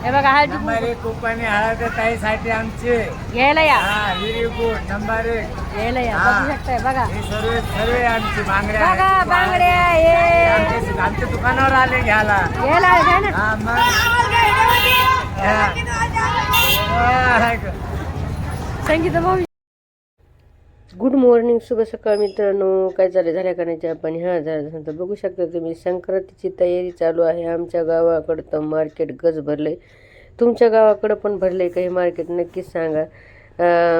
हे बघा हळदी नंबर एक कुंपणी हळद ताईसाठी आमचे घ्यायला या, हा व्हेरी गुड नंबर एक. घ्यायला या. हा. बघू शकताय बघा, हे सर्व सर्व आमची बांगड्या बघा आहेत. बांगड्या हे हे आमच्या दुकानावर आले घ्यायला. घ्यायला आहे ना. हा मग हा. संगीता भाऊ. गुड मॉर्निंग, शुभ सकाळ मित्रांनो. काय चालू झाल्या करण्याचे आपण ह्या झालं तर बघू शकता तुम्ही. संक्रांतीची तयारी चालू आहे आमच्या गावाकडं. तर मार्केट गज भरलंय. तुमच्या गावाकडं पण भरलंय काही मार्केट नक्कीच सांगा.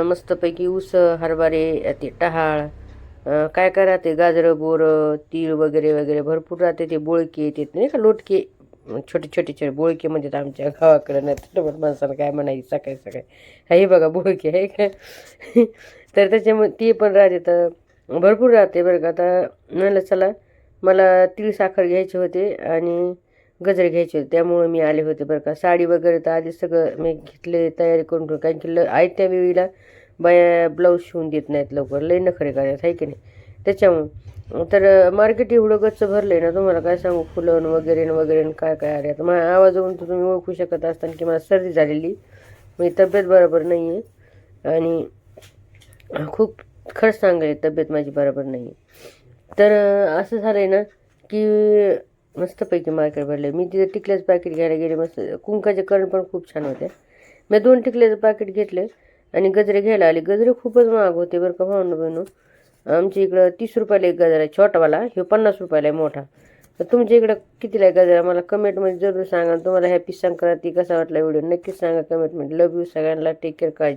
मस्तपैकी ऊस, हरभरे, ते टहाळ, काय काय राहते, गाजरं, बोरं, तीळ वगैरे वगैरे भरपूर राहते. ते बोळके येतात नाही का, लोटके, छोटे छोटे छोटे बोळके म्हणतात आमच्या गावाकडं. नाही तर माणसाला काय म्हणायचं सकाळी सकाळी. हे बघा बोळके आहे का. तर त्याच्यामुळे ते पण राहते. तर भरपूर राहते बरं का. आता म्हणलं चला मला तीळ साखर घ्यायचे होते आणि गजरे घ्यायचे होते, त्यामुळं मी आले होते बरं का. साडी वगैरे तर आधी सगळं मी घेतले, तयारी करून ठेवली. कारण की आयत्या वेळीला बाया ब्लाऊज शिवून देत नाहीत लवकर, लई नखरे करतात आहे की नाही. त्याच्यामुळं तर मार्केट एवढं गच्च भरलं आहे ना, तुम्हाला काय सांगू. फुलं वगैरे वगैरे काय काय आले. आता माझ्या आवाजावरून तर तुम्ही ओळखू शकत असताना की मला सर्दी झालेली, मी तब्येत बरोबर नाही आहे आणि खूप खरंच सांगाय तब्येत माझी बरोबर नाही आहे. तर असं झालं आहे ना की मस्तपैकी मार्केट भरलं. मी तिथे टिकल्याचं पॅकेट घ्यायला गेले. मस्त कुंकाचे कण पण खूप छान होते. मी 2 टिकल्याचं पॅकेट घेतले आणि गजरे घ्यायला आले. गजरे खूपच महाग होते बरं का भावनो बहिणो. आमच्या इकडं 30 रुपयाला एक गजरा आहे छोटावाला, हे 50 रुपयाला आहे मोठा. तर तुमच्या इकडं कितीला आहे गजरा मला कमेंटमध्ये जरूर सांगा. तुम्हाला हॅपी संक्रांती कसा वाटला व्हिडिओ नक्कीच सांगा कमेंटमध्ये. लव यू सगळ्यांना. Take care. काळजी.